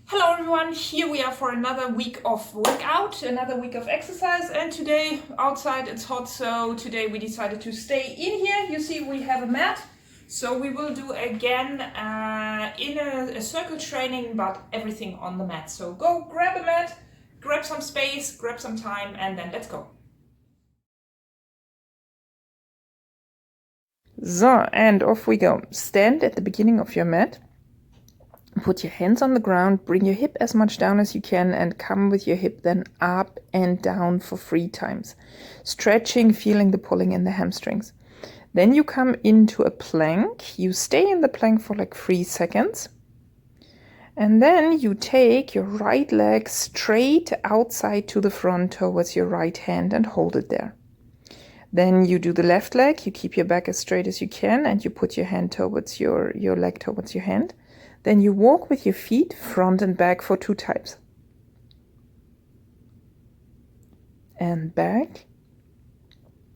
Hello everyone, here we are for another week of workout, another week of exercise, and today outside it's hot, so today we decided to stay in here. You see we have a mat, so we will do again in a circle training, but everything on the mat. So go grab a mat, grab some space, grab some time, and then let's go. So, and off we go. Stand at the beginning of your mat. Put your hands on the ground, bring your hip as much down as you can, and come with your hip then up and down for 3 times. Stretching, feeling the pulling in the hamstrings. Then you come into a plank. You stay in the plank for like 3 seconds. And then you take your right leg straight outside to the front towards your right hand and hold it there. Then you do the left leg. You keep your back as straight as you can, and you put your hand towards your leg towards your hand. Then you walk with your feet front and back for 2 times. And back.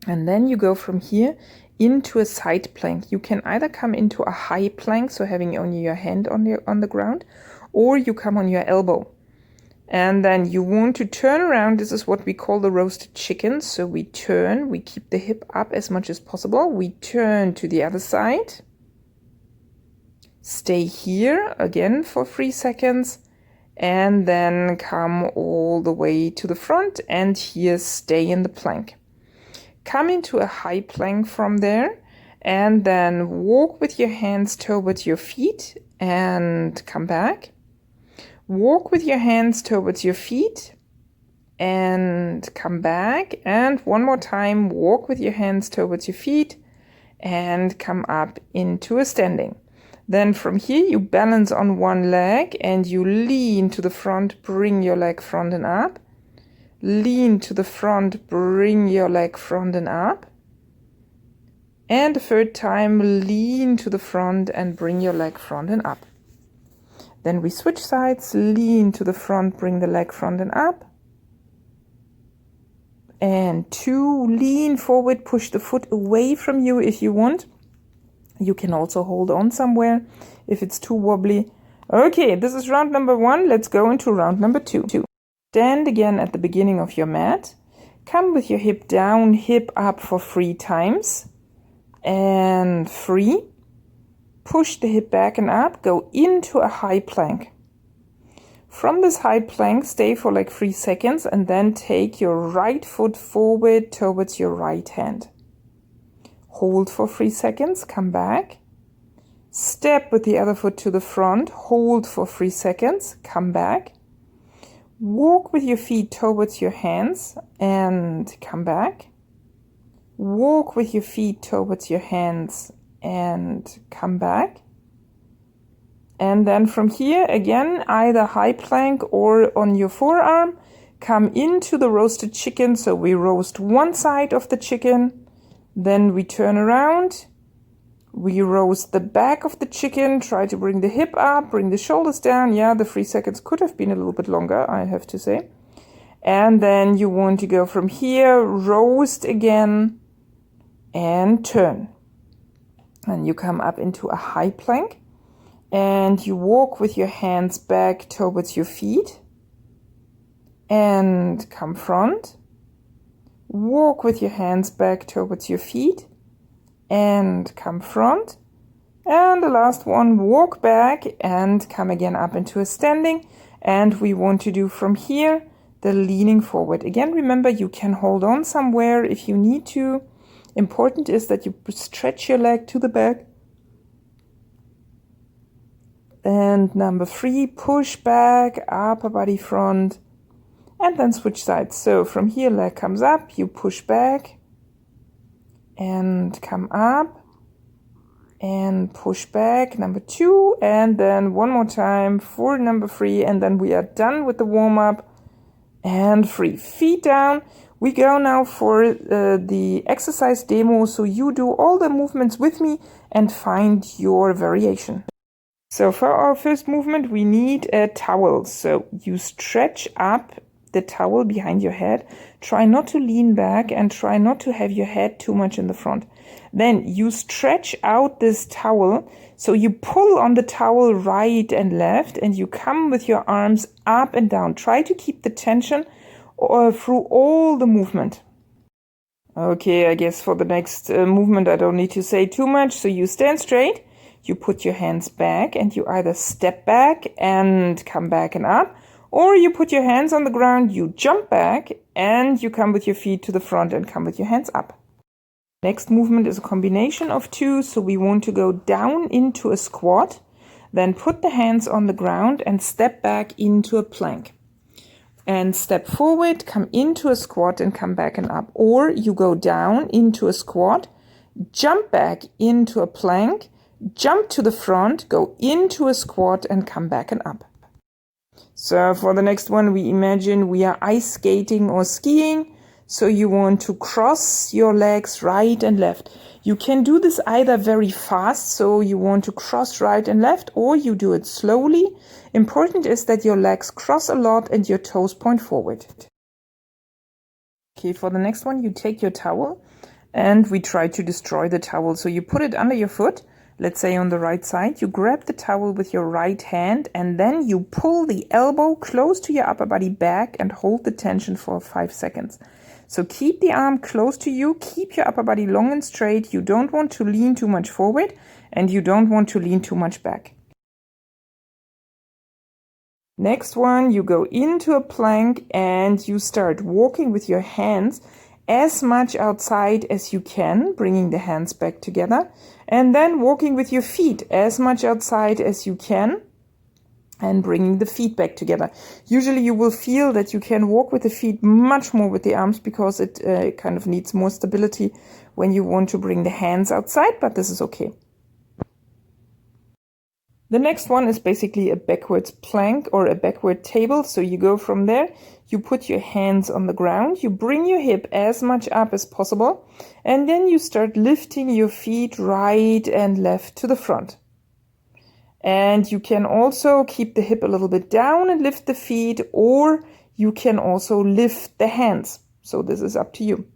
And then you go from here into a side plank. You can either come into a high plank, so having only your hand on the ground, or you come on your elbow. And then you want to turn around. This is what we call the roasted chicken. So we turn, we keep the hip up as much as possible. We turn to the other side. Stay here again for 3 seconds, and then come all the way to the front, and here stay in the plank. Come into a high plank from there, and then walk with your hands towards your feet and come back. Walk with your hands towards your feet and come back. And one more time, walk with your hands towards your feet and come up into a standing. Then from here you balance on one leg and you lean to the front, bring your leg front and up. Lean to the front, bring your leg front and up. And the third time, lean to the front and bring your leg front and up. Then we switch sides, lean to the front, bring the leg front and up. And 2, lean forward, push the foot away from you if you want. You can also hold on somewhere if it's too wobbly. Okay, this is round number 1. Let's go into round number 2. Stand again at the beginning of your mat. Come with your hip down, hip up for 3 times. And 3. Push the hip back and up. Go into a high plank. From this high plank, stay for like 3 seconds and then take your right foot forward towards your right hand. Hold for 3 seconds, come back. Step with the other foot to the front, hold for 3 seconds, come back. Walk with your feet towards your hands and come back. Walk with your feet towards your hands and come back. And then from here, again, either high plank or on your forearm, come into the roasted chicken. So we roast one side of the chicken. Then we turn around, we roast the back of the chicken, try to bring the hip up, bring the shoulders down. Yeah, the 3 seconds could have been a little bit longer, I have to say. And then you want to go from here, roast again, and turn. And you come up into a high plank, and you walk with your hands back towards your feet, and come front. Walk with your hands back towards your feet and come front. And the last one, walk back and come again up into a standing. And we want to do from here the leaning forward. Again, remember you can hold on somewhere if you need to. Important is that you stretch your leg to the back. And number 3, push back, upper body front. And then switch sides. So from here, leg comes up, you push back and come up and push back, number 2, and then one more time for number 3, and then we are done with the warm-up and 3. Feet down. We go now for the exercise demo, so you do all the movements with me and find your variation. So for our first movement, we need a towel. So you stretch up the towel behind your head. Try not to lean back and try not to have your head too much in the front. Then you stretch out this towel So you pull on the towel right and left, and you come with your arms up and down. Try to keep the tension through all the movement. Okay, I guess for the next movement I don't need to say too much. So you stand straight, you put your hands back, and you either step back and come back and up, or you put your hands on the ground, you jump back, and you come with your feet to the front and come with your hands up. Next movement is a combination of two, so we want to go down into a squat, then put the hands on the ground and step back into a plank. And step forward, come into a squat and come back and up. Or you go down into a squat, jump back into a plank, jump to the front, go into a squat and come back and up. So for the next one, we imagine we are ice skating or skiing. So you want to cross your legs right and left. You can do this either very fast, so you want to cross right and left, or you do it slowly. Important is that your legs cross a lot and your toes point forward. Okay, for the next one, you take your towel and we try to destroy the towel. So you put it under your foot, let's say on the right side. You grab the towel with your right hand and then you pull the elbow close to your upper body back and hold the tension for 5 seconds. So keep the arm close to you, keep your upper body long and straight. You don't want to lean too much forward and you don't want to lean too much back. Next one, you go into a plank and you start walking with your hands as much outside as you can, bringing the hands back together, and then walking with your feet as much outside as you can and bringing the feet back together. Usually you will feel that you can walk with the feet much more with the arms because it kind of needs more stability when you want to bring the hands outside, but this is okay. The next one is basically a backwards plank or a backward table. So you go from there, you put your hands on the ground, you bring your hip as much up as possible, and then you start lifting your feet right and left to the front. And you can also keep the hip a little bit down and lift the feet, or you can also lift the hands. So this is up to you.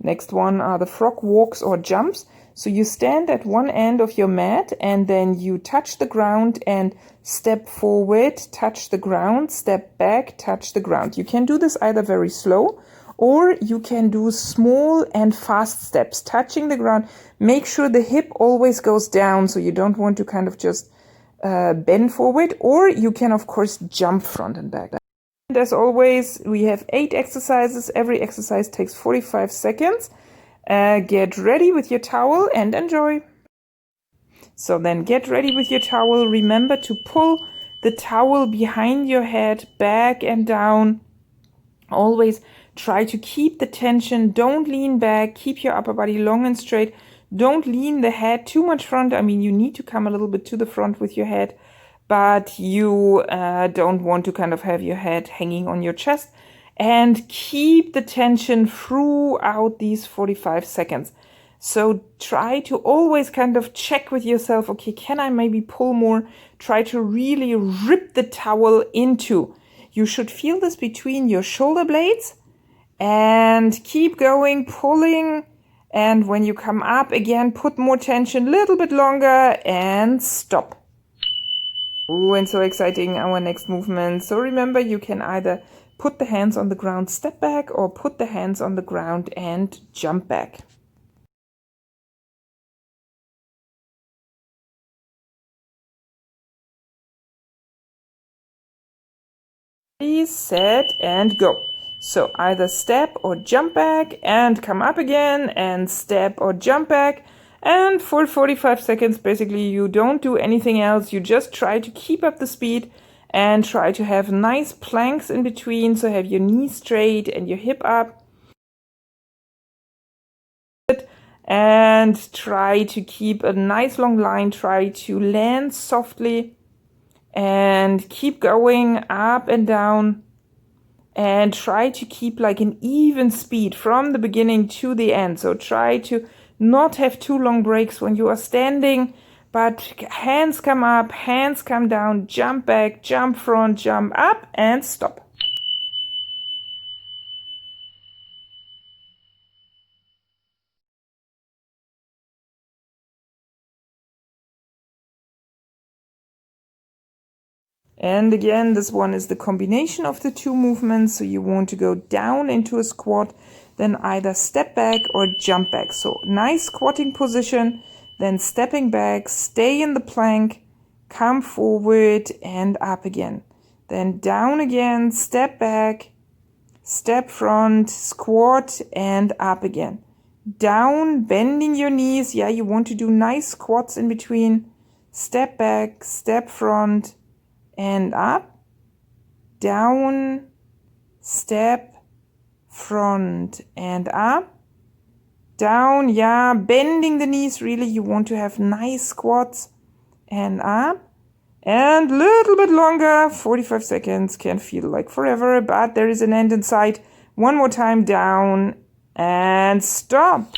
Next one are the frog walks or jumps. So you stand at one end of your mat and then you touch the ground and step forward, touch the ground, step back, touch the ground. You can do this either very slow or you can do small and fast steps, touching the ground. Make sure the hip always goes down, so you don't want to kind of just bend forward, or you can of course jump front and back. And as always, we have 8 exercises. Every exercise takes 45 seconds. Get ready with your towel and enjoy. So then get ready with your towel. Remember to pull the towel behind your head, back and down. Always try to keep the tension. Don't lean back. Keep your upper body long and straight. Don't lean the head too much front. I mean, you need to come a little bit to the front with your head, but you don't want to kind of have your head hanging on your chest. And keep the tension throughout these 45 seconds. So try to always kind of check with yourself, okay, can I maybe pull more? Try to really rip the towel into. You should feel this between your shoulder blades and keep going, pulling. And when you come up again, put more tension, a little bit longer and stop. Oh, and so exciting, our next movement. So remember, you can either put the hands on the ground, step back, or put the hands on the ground and jump back. Please set and go. So either step or jump back and come up again and step or jump back. And for 45 seconds, basically, you don't do anything else. You just try to keep up the speed and try to have nice planks in between. So have your knees straight and your hip up. And try to keep a nice long line. Try to land softly and keep going up and down. And try to keep like an even speed from the beginning to the end. So try to not have too long breaks when you are standing, but hands come up, hands come down, jump back, jump front, jump up, and stop. And again, this one is the combination of the two movements. So you want to go down into a squat, then either step back or jump back. So nice squatting position, then stepping back, stay in the plank, come forward and up again. Then down again, step back, step front, squat and up again. Down, bending your knees. Yeah, you want to do nice squats in between. Step back, step front and up. Down, step, front and up. Down, yeah, bending the knees. Really, you want to have nice squats and up. And a little bit longer, 45 seconds, can feel like forever, but there is an end in sight. One more time, down and stop.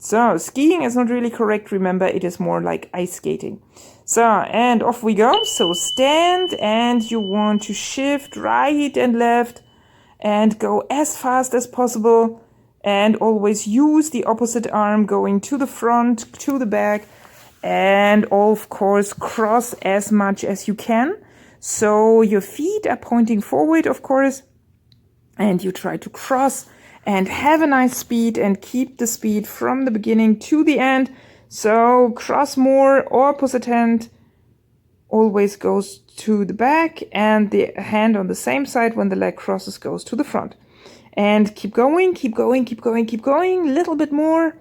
So skiing is not really correct. Remember, it is more like ice skating. So, and off we go. So stand and you want to shift right and left and go as fast as possible. And always use the opposite arm going to the front, to the back. And of course, cross as much as you can. So your feet are pointing forward, of course. And you try to cross and have a nice speed and keep the speed from the beginning to the end. So cross more, or opposite hand always goes to the back and the hand on the same side when the leg crosses goes to the front. And keep going, keep going, keep going, keep going, a little bit more.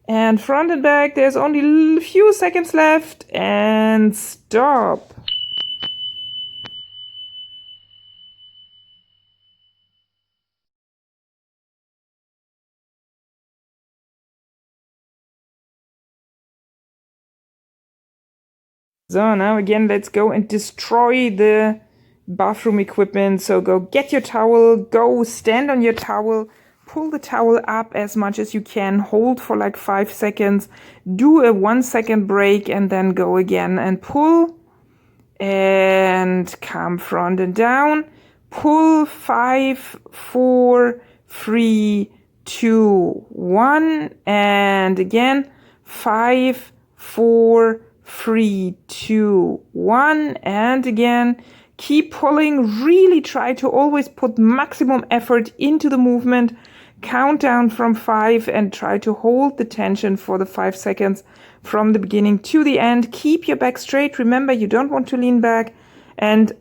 And front and back, there's only a few seconds left and stop. So now again, let's go and destroy the bathroom equipment. So go get your towel, go stand on your towel, pull the towel up as much as you can, hold for like 5 seconds, do a 1 second break and then go again and pull and come front and down, pull 5, 4, 3, 2, 1 and again 5, 4, 3, 2, 1 and again keep pulling. Really try to always put maximum effort into the movement. Count down from 5 and try to hold the tension for the 5 seconds from the beginning to the end. Keep your back straight. Remember, you don't want to lean back and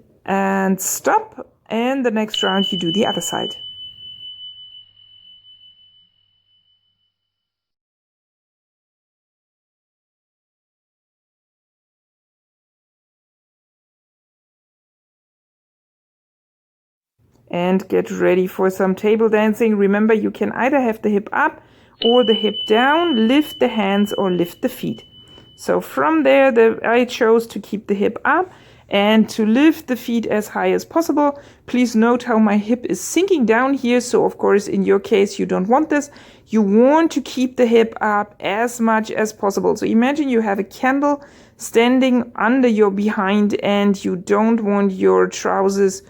stop. And the next round you do the other side. And get ready for some table dancing. Remember, you can either have the hip up or the hip down, lift the hands or lift the feet. So from there, I chose to keep the hip up and to lift the feet as high as possible. Please note how my hip is sinking down here. So of course, in your case, you don't want this. You want to keep the hip up as much as possible. So imagine you have a candle standing under your behind and you don't want your trousers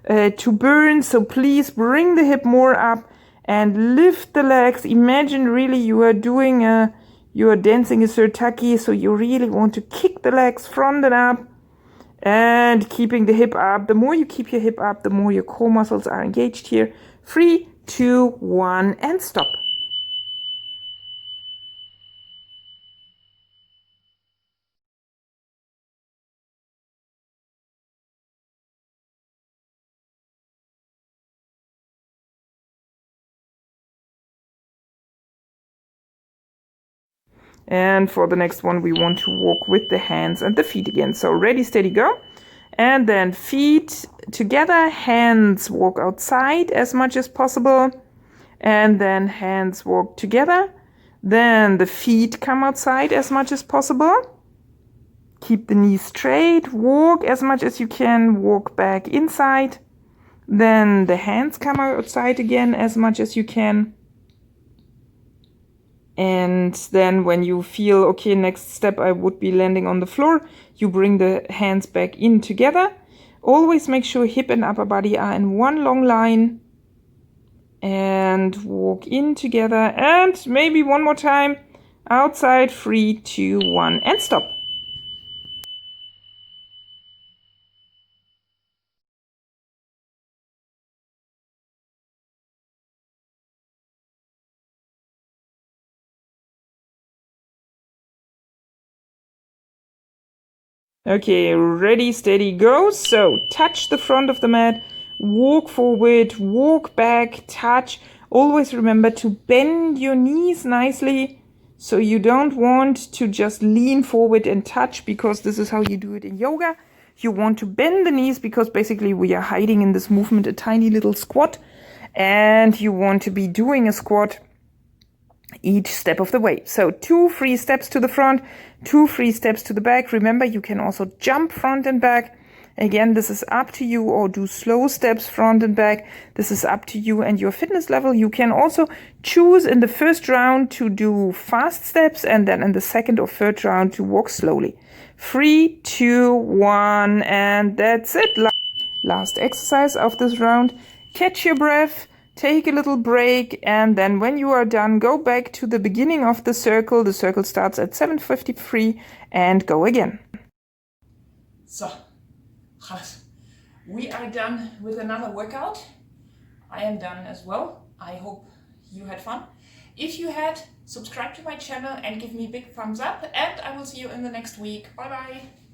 to burn. So please bring the hip more up and lift the legs. Imagine really you are dancing a sirtaki, so you really want to kick the legs front and up and keeping the hip up. The more you keep your hip up, the more your core muscles are engaged here. 3, 2, 1 and stop. And for the next one, we want to walk with the hands and the feet again. So ready, steady, go. And then feet together, hands walk outside as much as possible. And then hands walk together. Then the feet come outside as much as possible. Keep the knees straight, walk as much as you can, walk back inside. Then the hands come outside again as much as you can. And then when you feel, okay, next step I would be landing on the floor, you bring the hands back in together. Always make sure hip and upper body are in one long line. And walk in together. And maybe one more time. Outside, 3, 2, 1, and stop. Okay, ready, steady, go. So touch the front of the mat, walk forward, walk back, touch. Always remember to bend your knees nicely. So you don't want to just lean forward and touch, because this is how you do it in yoga. You want to bend the knees because basically we are hiding in this movement a tiny little squat. And you want to be doing a squat each step of the way. So 2 free steps to the front, 2 free steps to the back. Remember, you can also jump front and back. Again, this is up to you, or do slow steps front and back. This is up to you and your fitness level. You can also choose in the first round to do fast steps, and then in the second or third round to walk slowly. 3, 2, 1, and that's it. Last exercise of this round. Catch your breath. Take a little break, and then when you are done, go back to the beginning of the circle. The circle starts at 7:53 and go again. So, we are done with another workout. I am done as well. I hope you had fun. If you had, subscribe to my channel and give me a big thumbs up, and I will see you in the next week. Bye bye.